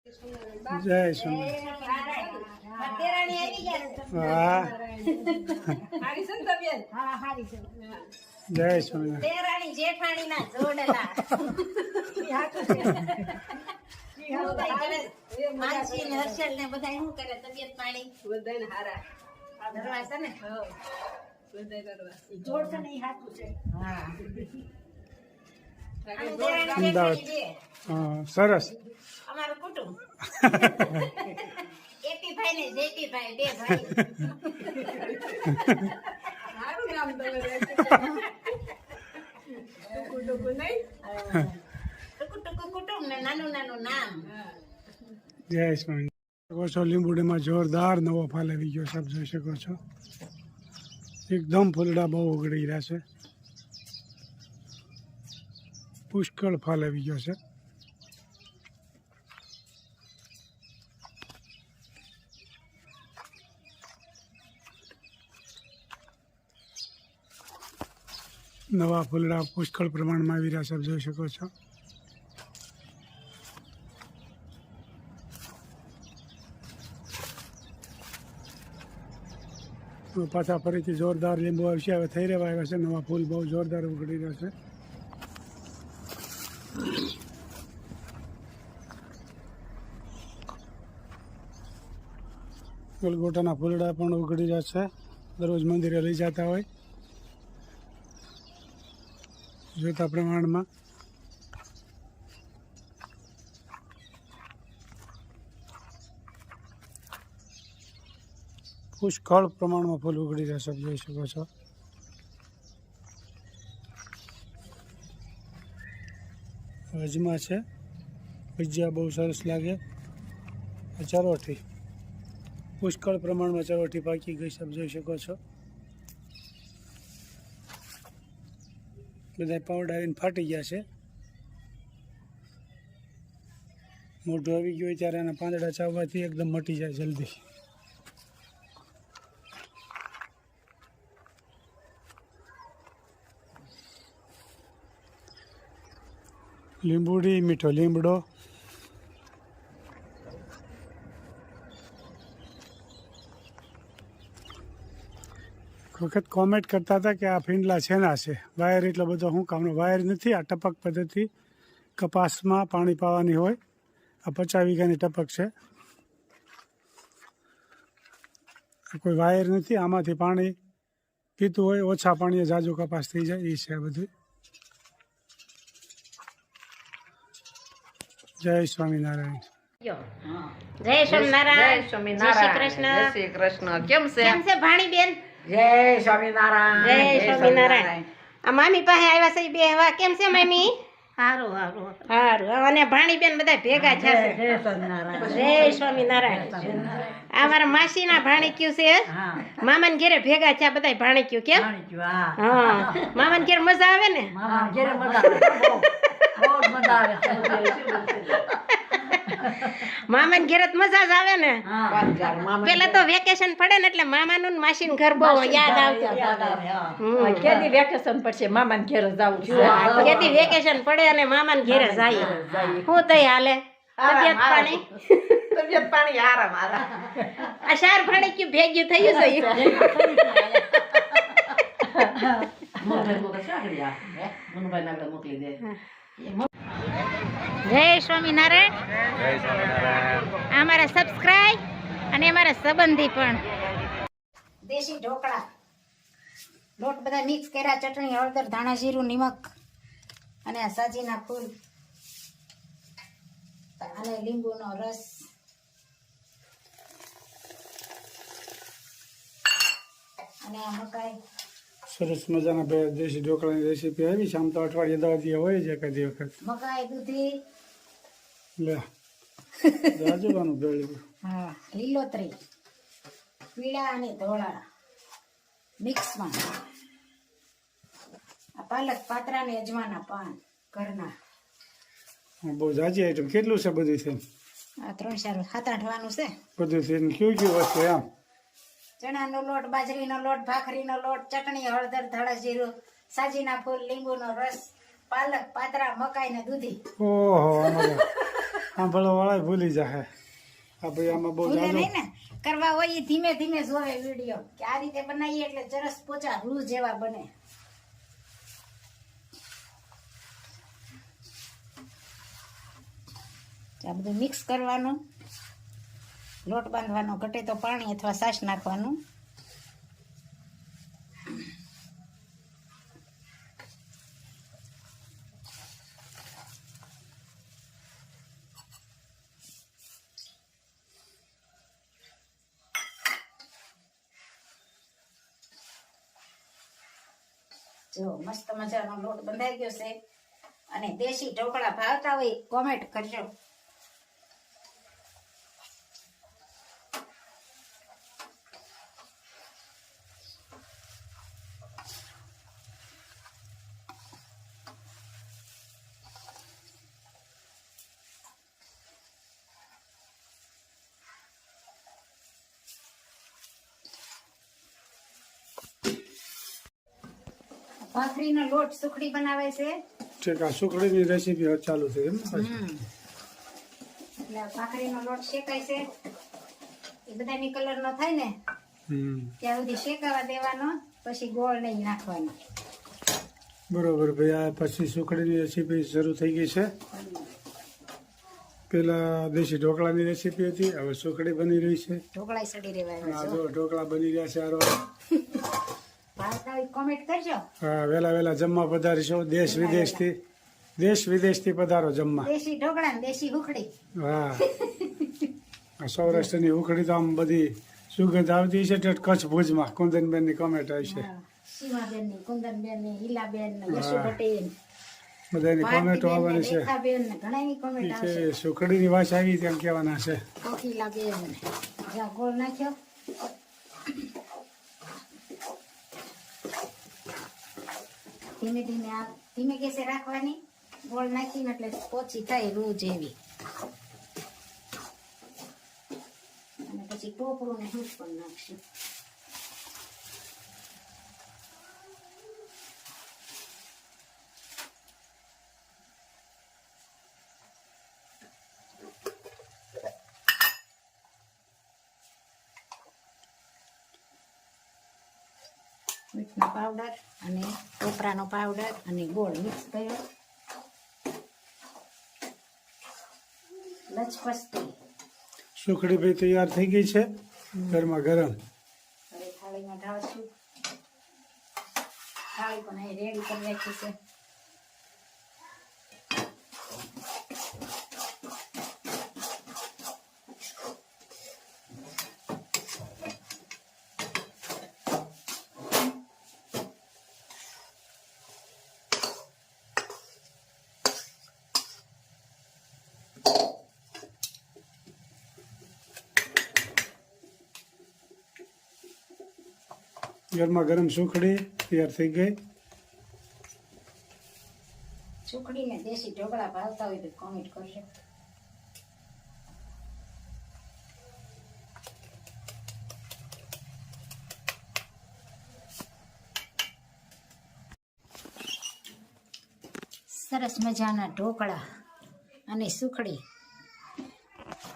જય સ્વામિનારાયણ. હા જય સ્વામિનારાયણ. જેઠાણીના જોડલા માનસી ને હર્ષલ ને બધા શું કરે? તબિયત પાણી બધાને હારા ધરવા છે ને? જોડ છે ને ઈ હાચું છે. હા અમદાવાદ. સરસ. અમારું કુટુંબ એપીભાઈ ને જેપીભાઈ બે ભાઈ. સારું નામ તમે કુટુંબ ને નાનું નાનું નામ. જય સ્વામિનારાયણ. શકો છો લીંબુડીમાં જોરદાર નવો ફાલ આવી ગયો છે, આપ જોઈ શકો છો. એકદમ ફૂલડા બહુ ઉગડી રહ્યા છે. પુષ્કળ ફાલ આવી ગયો છે. નવા ફૂલડા પુષ્કળ પ્રમાણમાં આવી રહ્યા છે, આપ જોઈ શકો છો. પાછા ફરીથી જોરદાર લીંબુ આવશે. હવે થઈ રહેવા આવ્યા છે. નવા ફૂલ બહુ જોરદાર ઉગડી રહ્યા છે. ગલગોટાના ફૂલડા પણ ઉગડી રહ્યા છે. દરરોજ મંદિરે લઈ જતા હોય જોતા પ્રમાણમાં. પુષ્કળ પ્રમાણમાં ફૂલ ઉગડી રહ્યા છે, જોઈ શકો છો. અજમા છે, ભજીયા બહુ સરસ લાગે. ચરોઠી પુષ્કળ પ્રમાણમાં ચરોઠી પાકી ગઈ છે, જોઈ શકો છો. બધા પાવડાવીને ફાટી ગયા છે. મોઢું આવી ગયું હોય ત્યારે આના પાંદડા ચાવવાથી એકદમ મટી જાય જલ્દી. લીંબુડી, મીઠો લીમડો, વખત કોમેન્ટ કરતા હતા કે આ ફીંડલા છેના છે, વાયર એટલો બધો શું કામનો? વાયર નથી, આ ટપક પદ્ધતિ કપાસમાં પાણી પાવાની હોય. આ 50 વીઘાની ટપક છે. કોઈ વાયર નથી, આમાંથી પાણી પીતું હોય. ઓછા પાણીએ ઝાઝો કપાસ થઈ જાય, એ છે આ બધું. જય સ્વામિનારાયણ. જય સ્વામિનારાયણ. જય શ્રી કૃષ્ણ. જય શ્રી કૃષ્ણ. કેમ છે ભાણીબેન? જય સ્વામિનારાયણ. જય સ્વામિનારાયણ. આ મામી પાસે આવ્યા છે બે. હવા કેમ છે મામી? સારું સારું સારું. અને ભાણીબેન બધા ભેગા છે. જય સ્વામિનારાયણ. જય સ્વામિનારાયણ. આ મારા માસીના ભાણીક્યું છે. મામાને ઘેરે ભેગા છે બધા ભાણીક્યું. કેમ? હા, મામાને ઘેરે મજા આવે ને? મામાને ઘેરે મજા જ આવે ને. પેલા તો વેકેશન પડે ને એટલે મામાનું ને માસીનું ઘર બહુ યાદ આવતું. કેદી વેકેશન પડશે? મામાને ઘેર જાવું છે. કેદી વેકેશન પડે અને મામાને ઘેરે જાય. હું તઈ હાલે તબિયત પાણી? તબિયત પાણી આરામ આરામ. આ શાર ભાણી ક્યું ભેગ્યું થયું છે? મોકલી દે. જય સ્વામિનારાયણ. અમારા સબસ્ક્રાઇબ અને અમારા સંબંધી પણ. દેશી ઢોકળા લોટ બધા મિક્સ કર્યા. ચટણી, હળદર, ધાણા, જીરું, નિમક અને આ સાજીના ફૂલ અને લીંબુનો રસ અને આ મકાઈ. સરસ મજાના બે દેશી ઢોકળાની રેસીપી આવી છે. આમ તો અઠવાડિયે 10 દિવસ હોય છે કદી વખત. મકાઈ, દૂધી, લે રાજુવાનું ભેળ્યું. હા, લીલોતરી, પીળા અને ધોળા મિક્સમાં. આ પાલક, પાત્રા ને અજમાના પાન ઘરના. બહુ જાજી આઈટમ. કેટલું છે બધું છે? આ 3-4 7-8 વાનું છે બધું છે. કયું વસ્તુ આમ? ચણાનો લોટ, બાજરીનો લોટ, ભાખરીનો લોટ, ચટણી, હળદર, ધાણા, જીરું, સાજીના ફૂલ, લીંબુનો રસ, પાલક, પાત્રા, મકાઈ ને દૂધી. ઓહો, સાંભળવા વાળા ભૂલી જાય. આ ભાઈ આમાં બહુ ભૂલે જાજો નહીં ને, કરવા હોય એ ધીમે ધીમે જોવે વિડીયો કે આ રીતે બનાવીએ એટલે ચરસ પોચા રૂ જેવા બને. આ બધું મિક્સ કરવાનું, લોટ બાંધવાનો, ઘટે તો પાણી અથવા છાશ નાખવાનું. જો મસ્ત મજાનો લોટ બંધાઈ ગયો છે. અને દેશી ઢોકળા ભાવતા હોય કોમેન્ટ કરજો. ભાખરીનો લોટ સુખડી બનાવે છે. ઠીક. આ સુખડીની રેસીપી ચાલુ થઈ એમ ને પાછી? એટલે ભાખરીનો લોટ શેકાય છે. એ બધાની કલર નો થાય ને ત્યાં સુધી શેકાવા દેવાનો, પછી ગોળ નહીં નાખવાનો. બરોબર ભાઈ. આ પછી સુખડીની રેસીપી શરૂ થઈ ગઈ છે. પેલા દેશી ઢોકળાની રેસીપી હતી, હવે સુખડી બની રહી છે. ઢોકળા સડી રહેવા આ જો ઢોકળા બની રહ્યા છે. હારો ભાવતા હોય કોમેન્ટ કરજો. હા, વેલા વેલા જમવા પધારીશું. દેશ વિદેશથી પધારો જમવા. દેશી ઢોકળા ને દેશી ઉખડી. હા. આ સૌરાષ્ટ્રની ઉખડી તો આમ બધી સુગંધ આવતી છે. ઠેઠ કચ્છ ભુજમાં કુંદનબેનની કોમેન્ટ આવી છે. સીમાબેન ની, કુંદનબેન ની, હીલાબેન ને, યશુભટ્ટી ને, બધાની કોમેન્ટો આવવાની છે. રેખાબેન ને, ઘણાની કોમેન્ટ આવશે. કે સુખડીની વાત આવી તેમ કહેવાના છે. કોકિલાબેન ને. જ્યાં ગોળ નાખ્યો. ધીમે ધીમે આ ધીમે ગેસે રાખવાની. ગોળ નાખીને એટલે પોચી થાય રૂ જેવી. અને પછી ટોપરું ને હૂંફ પણ નાખશું. મીઠનો પાવડર અને ટોપરાનો પાવડર અને ગોળ મિક્સ કર્યો. લચપસતી સુખડી ભાઈ તૈયાર થઈ ગઈ છે. ગરમા ગરમ. હવે થાળીમાં ઢાળશું. થાળી પણ અહીં રેડી કરી રાખી છે. ગરમા ગરમ સુખડી તૈયાર થઈ ગઈ. સુખડી ને દેશી ઢોકળા ભાવતા હોય તો કોમેન્ટ કરજો. સરસ મજાના ઢોકળા અને સુખડી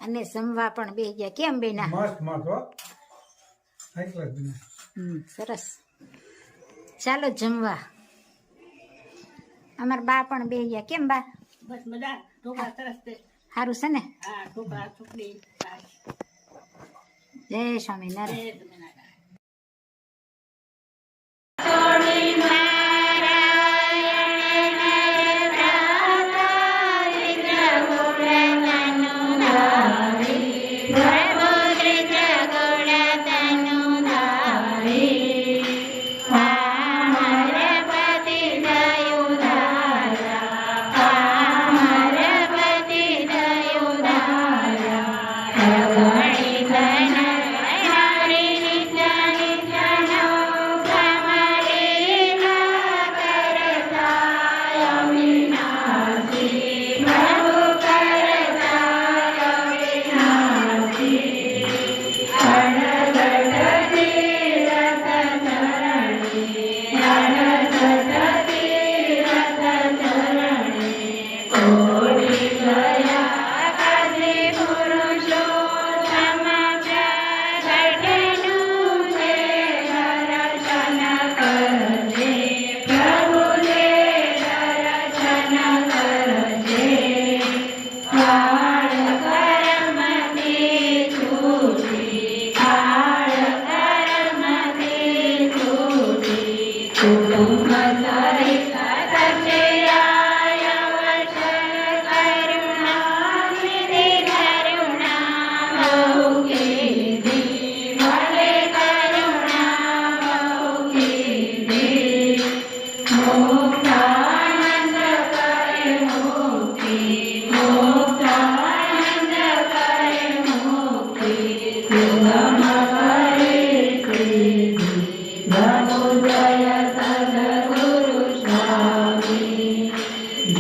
અને જમવા પણ બે ગયા. કેમ બેના? મસ્ત મસ્ત હો. સરસ. ચાલો જમવા. અમાર બા પણ બે ગયા. કેમ બા? બસ મજા. ઢોકળા સરસ છે. સારું છે ને? હા, ઢોકળા સુખડી. જય સ્વામિનારાયણ. કી